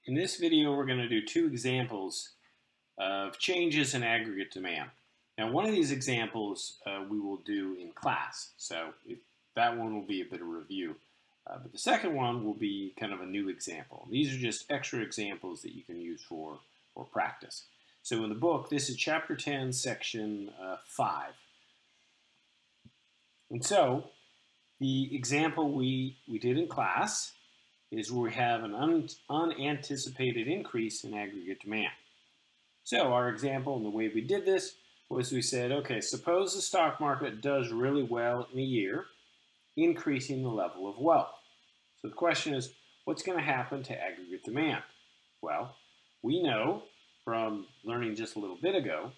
In this video, we're going to do two examples of changes in aggregate demand. Now, one of these examples we will do in class, so that one will be a bit of review. But the second one will be kind of a new example. These are just extra examples that you can use for practice. So in the book, this is Chapter 10, Section 5. And so the example we did in class is where we have an unanticipated increase in aggregate demand. So our example and the way we did this was we said, okay, suppose the stock market does really well in a year, increasing the level of wealth. So the question is, what's going to happen to aggregate demand? Well, we know from learning just a little bit ago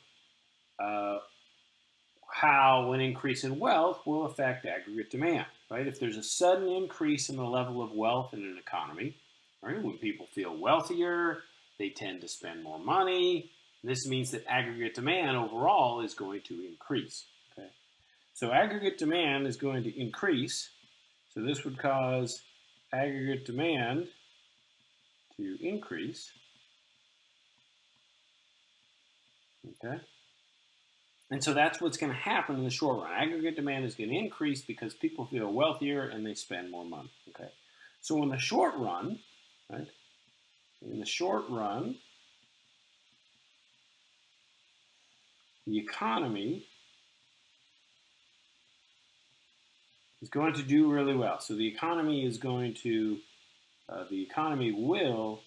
how an increase in wealth will affect aggregate demand, right? If there's a sudden increase in the level of wealth in an economy, right, when people feel wealthier, they tend to spend more money. This means that aggregate demand overall is going to increase, okay? So aggregate demand is going to increase. So this would cause aggregate demand to increase, okay? And so that's what's going to happen in the short run. Aggregate demand is going to increase because people feel wealthier and they spend more money, okay? So in the short run, right, in the short run, the economy is going to do really well. So the economy is going to, the economy will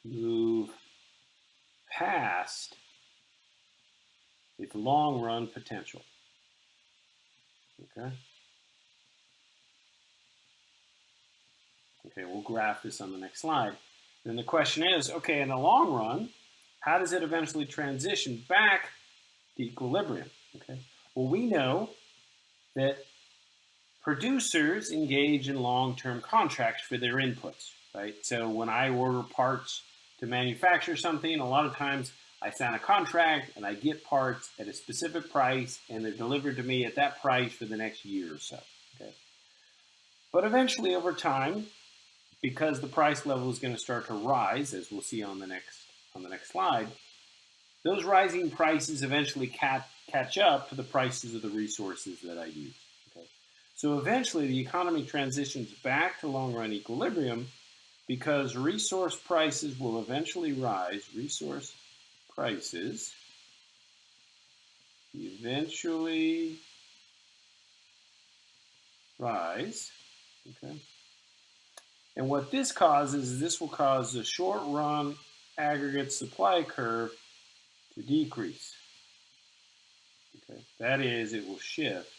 move past its long-run potential, okay? Okay, we'll graph this on the next slide. Then the question is, okay, in the long run, how does it eventually transition back to equilibrium, okay? Well, we know that producers engage in long-term contracts for their inputs, right? So when I order parts to manufacture something, a lot of times I sign a contract and I get parts at a specific price and they're delivered to me at that price for the next year or so, okay? But eventually over time, because the price level is going to start to rise, as we'll see on the next slide, those rising prices eventually catch up to the prices of the resources that I use, okay? So eventually the economy transitions back to long-run equilibrium because resource prices will eventually rise. Resource prices eventually rise, okay? And what this causes is this will cause the short-run aggregate supply curve to decrease, okay? That is, it will shift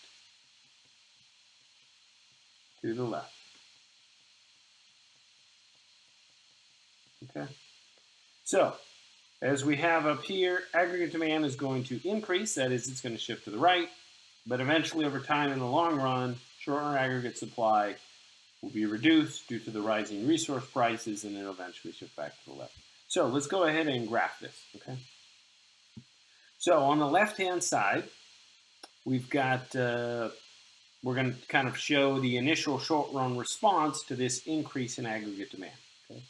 to the left, okay? So as we have up here, aggregate demand is going to increase. That is, it's going to shift to the right. But eventually, over time, in the long run, short-run aggregate supply will be reduced due to the rising resource prices, and it'll eventually shift back to the left. So let's go ahead and graph this, okay? So on the left-hand side, we've got, we're going to kind of show the initial short-run response to this increase in aggregate demand, okay?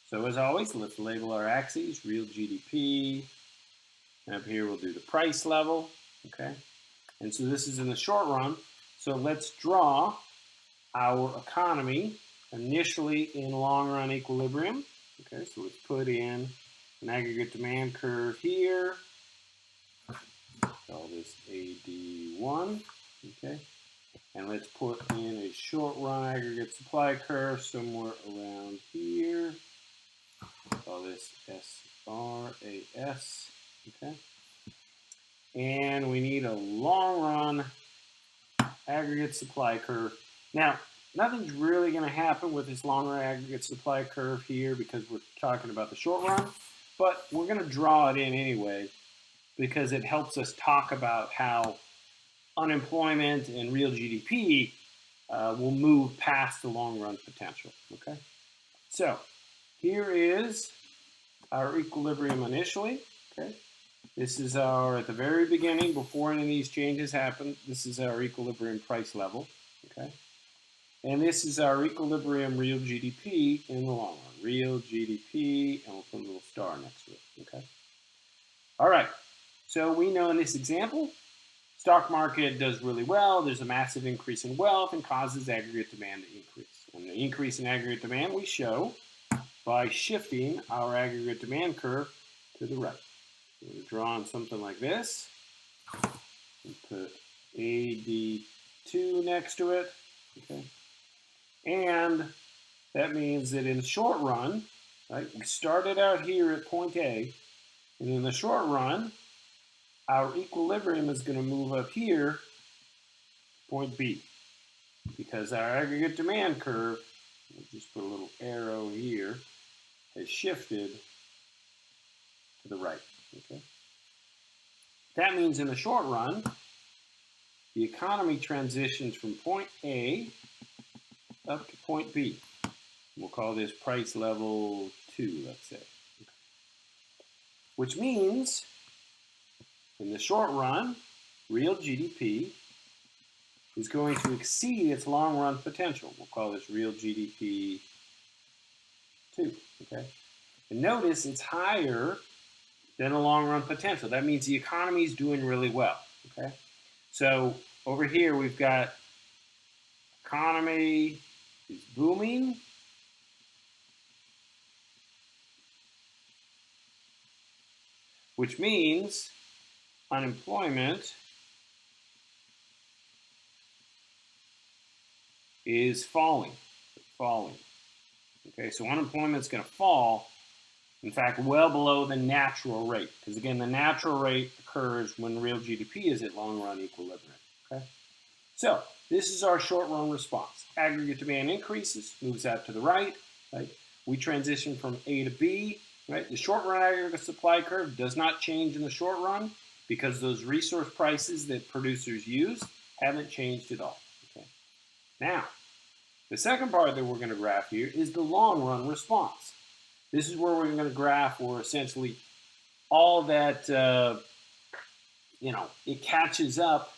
So as always, let's label our axes, real GDP. And up here, we'll do the price level, okay? And so this is in the short run. So let's draw our economy initially in long-run equilibrium. Okay, so let's put in an aggregate demand curve here. Call this AD1, okay? And let's put in a short-run aggregate supply curve somewhere around here. Call this SRAS, okay? And we need a long-run aggregate supply curve. Now, nothing's really going to happen with this long-run aggregate supply curve here because we're talking about the short run, but we're going to draw it in anyway because it helps us talk about how unemployment and real GDP will move past the long-run potential, okay? So here is our equilibrium initially, okay? This is our, at the very beginning, before any of these changes happen, this is our equilibrium price level, okay? And this is our equilibrium real GDP in the long run. real GDP, and we'll put a little star next to it, okay? All right, so we know in this example, stock market does really well. There's a massive increase in wealth and causes aggregate demand to increase. And the increase in aggregate demand we show by shifting our aggregate demand curve to the right. We're going to draw on something like this and put AD2 next to it, okay? And that means that in the short run, right, we started out here at point A, and in the short run, our equilibrium is going to move up here, point B, because our aggregate demand curve, we'll just put a little arrow here, has shifted to the right, okay? That means in the short run, the economy transitions from point A up to point B. We'll call this price level 2, let's say. Okay. Which means, in the short run, real GDP is going to exceed its long-run potential. We'll call this real GDP 2, okay? And notice it's higher than the long-run potential. That means the economy is doing really well, okay? So over here we've got economy is booming, which means unemployment is falling. Okay, so unemployment is going to fall, in fact, well below the natural rate. Because again, the natural rate occurs when real GDP is at long-run equilibrium. Okay, so this is our short-run response. Aggregate demand increases, moves out to the right. Right? We transition from A to B. Right? The short-run aggregate supply curve does not change in the short run because those resource prices that producers use haven't changed at all. Okay. Now, the second part that we're going to graph here is the long-run response. This is where we're going to graph where essentially all that, it catches up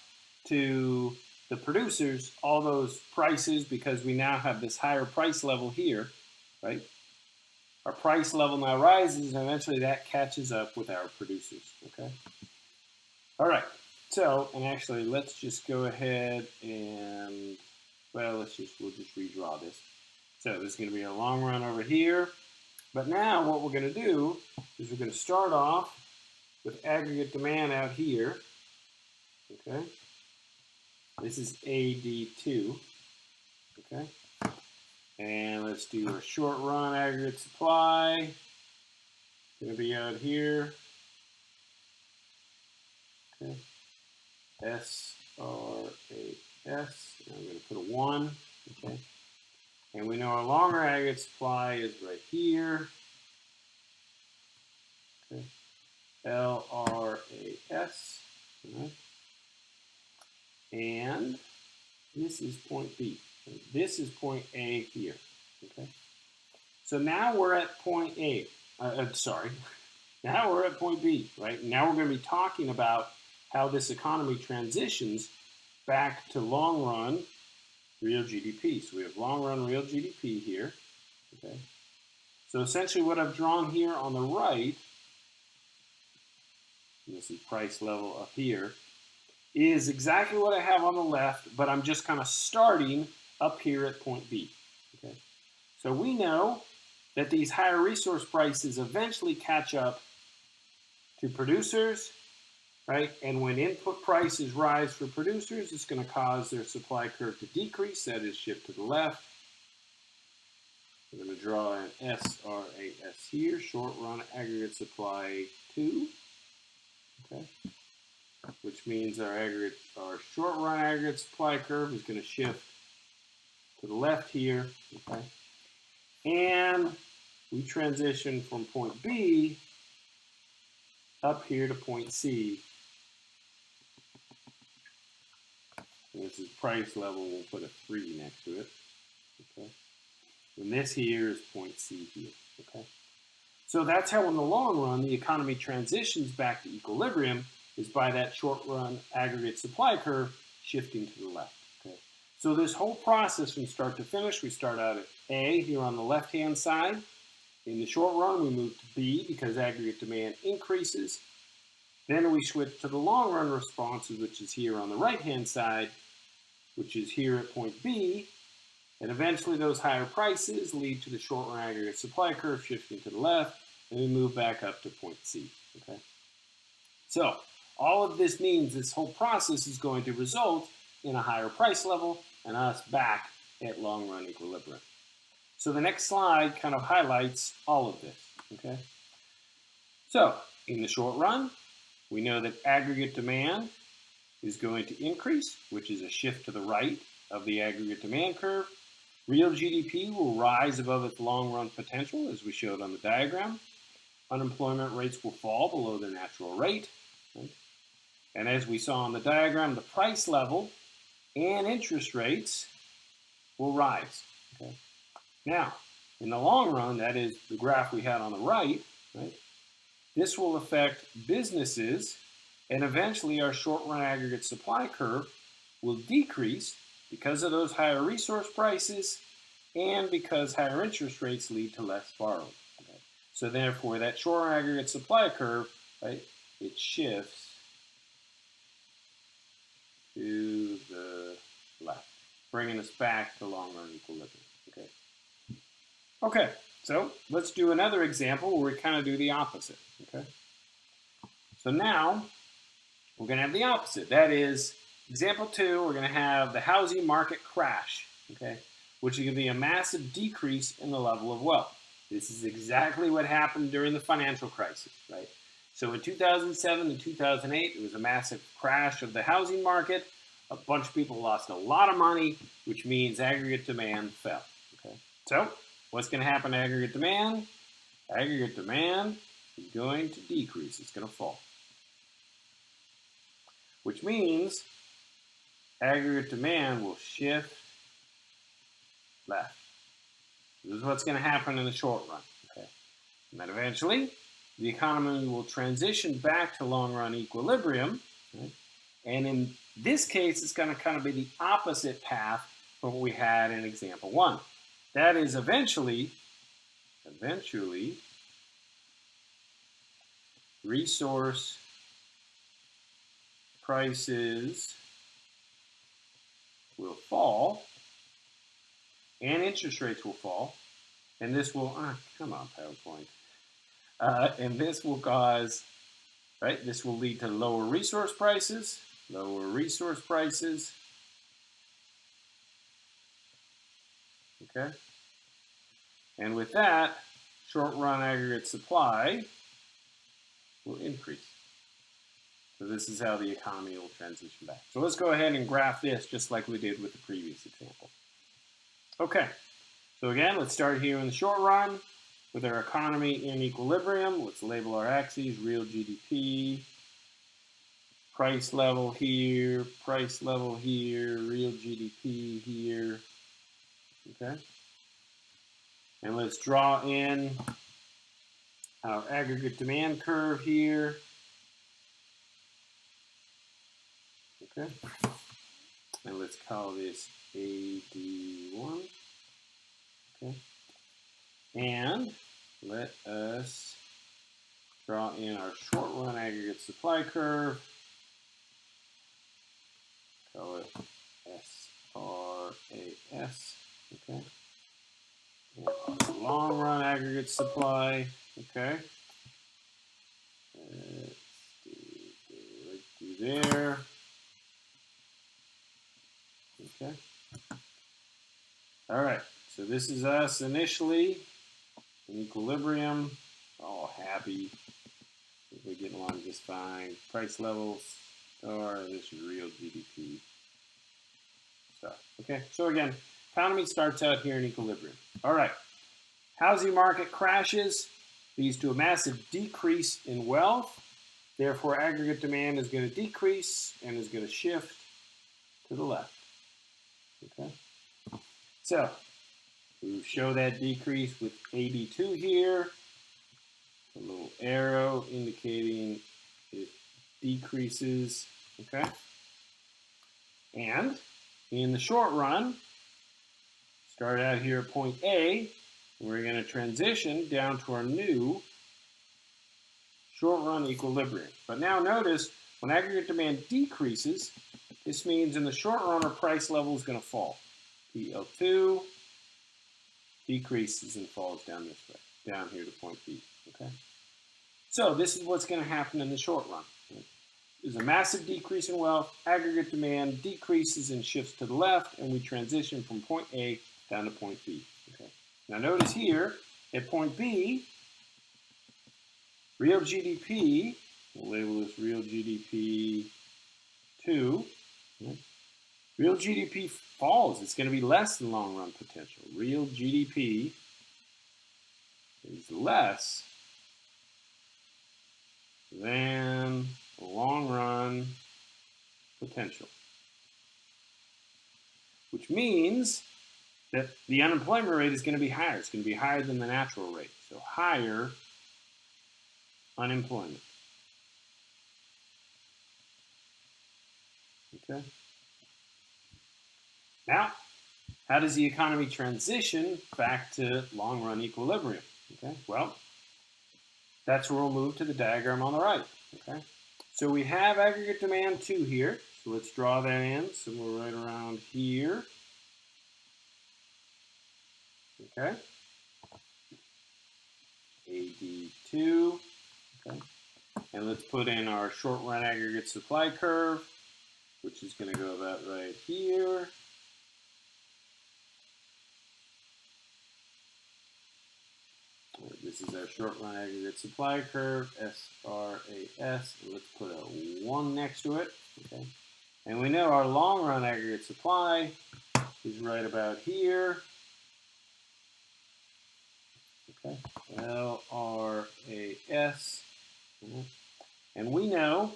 to the producers, all those prices, because we now have this higher price level here, right? Our price level now rises, and eventually that catches up with our producers, okay? All right, so, and actually, let's just go ahead and, well, we'll just redraw this. So this is going to be a long run over here. But now what we're going to do is we're going to start off with aggregate demand out here, okay? This is AD2, okay? And let's do a short run aggregate supply. It's going to be out here. Okay. SRAS. And I'm going to put a 1. Okay. And we know our longer aggregate supply is right here. Okay. LRAS. Right. And this is point B. This is point A here, okay? So now we're at point A, now we're at point B, right? Now we're going to be talking about how this economy transitions back to long-run real GDP. So we have long-run real GDP here, okay? So essentially what I've drawn here on the right, and this is price level up here, is exactly what I have on the left, but I'm just kind of starting up here at point B. Okay? So we know that these higher resource prices eventually catch up to producers, right? And when input prices rise for producers, it's going to cause their supply curve to decrease, that is shift to the left. We're going to draw an SRAS here, short run aggregate supply 2, okay? Which means our short run aggregate supply curve is going to shift to the left here, okay? And we transition from point B up here to point C. And this is price level, we'll put a 3 next to it, okay? And this here is point C here, okay? So that's how in the long run the economy transitions back to equilibrium, is by that short run aggregate supply curve shifting to the left. Okay. So this whole process from start to finish, we start out at A here on the left hand side, In the short run, we move to B because aggregate demand increases. Then we switch to the long run responses, which is here on the right-hand side, which is here at point B. And eventually those higher prices lead to the short run aggregate supply curve shifting to the left, and we move back up to point C. Okay. So all of this means this whole process is going to result in a higher price level and us back at long run equilibrium. So the next slide kind of highlights all of this. Okay. So in the short run, we know that aggregate demand is going to increase, which is a shift to the right of the aggregate demand curve. Real GDP will rise above its long-run potential, as we showed on the diagram. Unemployment rates will fall below their natural rate. Right? And as we saw on the diagram, the price level and interest rates will rise. Okay? Now, in the long run, that is the graph we had on the right, this will affect businesses, and eventually our short-run aggregate supply curve will decrease because of those higher resource prices and because higher interest rates lead to less borrowing. Okay? So therefore, that short-run aggregate supply curve, right, it shifts to the left, bringing us back to long-run equilibrium. Okay. Okay, so let's do another example where we kind of do the opposite. Okay. So now we're going to have the opposite. That is, example 2, we're going to have the housing market crash, okay, which is going to be a massive decrease in the level of wealth. This is exactly what happened during the financial crisis, right? So in 2007 and 2008, it was a massive crash of the housing market. A bunch of people lost a lot of money, which means aggregate demand fell, okay? So what's going to happen to aggregate demand? Aggregate demand is going to decrease. It's going to fall, which means aggregate demand will shift left. This is what's going to happen in the short run. Okay? And then eventually, the economy will transition back to long-run equilibrium. Right? And in this case, it's going to kind of be the opposite path from what we had in example 1. That is eventually, resource prices will fall and interest rates will fall, and this will, come on PowerPoint, and this will cause, right, this will lead to lower resource prices, okay, and with that, short-run aggregate supply will increase. So this is how the economy will transition back. So let's go ahead and graph this just like we did with the previous example. Okay, so again, let's start here in the short run with our economy in equilibrium. Let's label our axes, real GDP, price level here, real GDP here, okay? And let's draw in our aggregate demand curve here. Okay, and let's call this AD1. Okay, and let us draw in our short-run aggregate supply curve. Call it SRAS. Okay, and long-run aggregate supply. Okay, let's do there. Okay. All right. So this is us initially in equilibrium, all happy. We're getting along just fine. Price levels are, this is real GDP stuff. Okay. So again, economy starts out here in equilibrium. All right. Housing market crashes, leads to a massive decrease in wealth. Therefore, aggregate demand is going to decrease and is going to shift to the left. Okay, so we show that decrease with AD2 here, a little arrow indicating it decreases, okay? And in the short run, start out here at point A, We're going to transition down to our new short-run equilibrium. But now notice, when aggregate demand decreases, this means in the short run our price level is going to fall. PL2 decreases and falls down this way, down here to point B. Okay. So this is what's going to happen in the short run. There's a massive decrease in wealth, aggregate demand decreases and shifts to the left, and we transition from point A down to point B. Okay. Now notice here, at point B, real GDP, we'll label this real GDP 2, okay. Real GDP falls. It's going to be less than long-run potential. Real GDP is less than long-run potential, which means that the unemployment rate is going to be higher. It's going to be higher than the natural rate. So higher unemployment. Okay. Now, how does the economy transition back to long-run equilibrium? Okay. Well, that's where we'll move to the diagram on the right. Okay. So we have aggregate demand 2 here. So let's draw that in. So we're right around here. Okay. AD2. Okay. And let's put in our short-run aggregate supply curve, which is going to go about right here. This is our short-run aggregate supply curve, SRAS, and let's put a 1 next to it, okay? And we know our long-run aggregate supply is right about here, okay? LRAS, and we know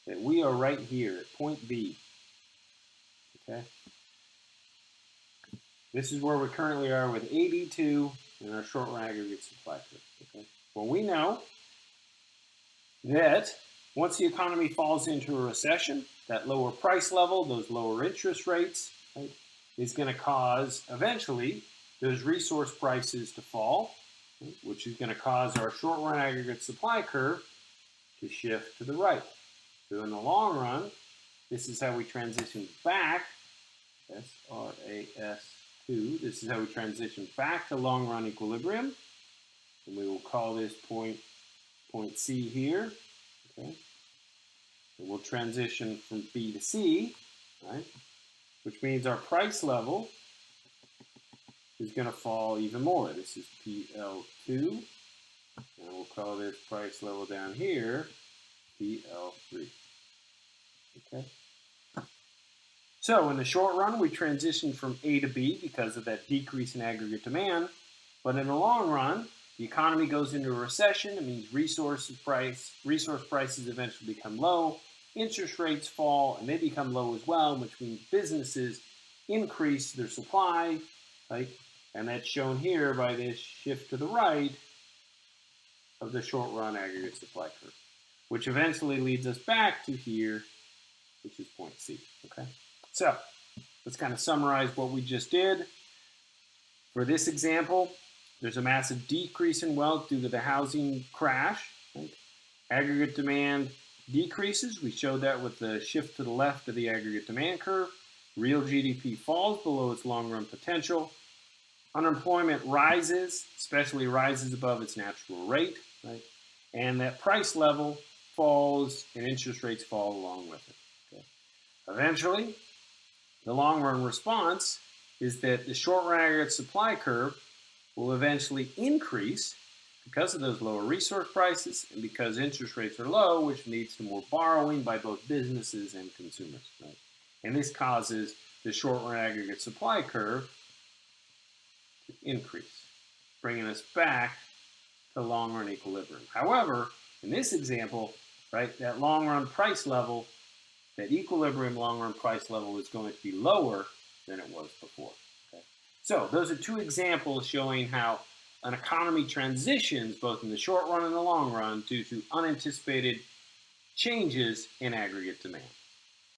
that we are right here at point B, okay? This is where we currently are with AD2 and our short-run aggregate supply curve. Okay? Well, we know that once the economy falls into a recession, that lower price level, those lower interest rates, right, is going to cause eventually those resource prices to fall, right, which is going to cause our short-run aggregate supply curve to shift to the right. So in the long run, this is how we transition back, SRAS. This is how we transition back to long-run equilibrium, and we will call this point C here. Okay, and we'll transition from B to C, right? Which means our price level is going to fall even more. This is PL2, and we'll call this price level down here PL3. Okay. So in the short run, we transition from A to B because of that decrease in aggregate demand. But in the long run, the economy goes into a recession. It means resource prices eventually become low. Interest rates fall, and they become low as well, which means businesses increase their supply, right? And that's shown here by this shift to the right of the short run aggregate supply curve, which eventually leads us back to here, which is point C. Okay. So let's kind of summarize what we just did. For this example, there's a massive decrease in wealth due to the housing crash. Right? Aggregate demand decreases. We showed that with the shift to the left of the aggregate demand curve. Real GDP falls below its long-run potential. Unemployment rises, especially rises above its natural rate. Right? And that price level falls and interest rates fall along with it. Okay? Eventually, the long-run response is that the short-run aggregate supply curve will eventually increase because of those lower resource prices and because interest rates are low, which leads to more borrowing by both businesses and consumers. Right? And this causes the short-run aggregate supply curve to increase, bringing us back to long-run equilibrium. However, in this example, right, that long-run price level, that equilibrium long-run price level is going to be lower than it was before. Okay? So those are two examples showing how an economy transitions both in the short run and the long run due to unanticipated changes in aggregate demand.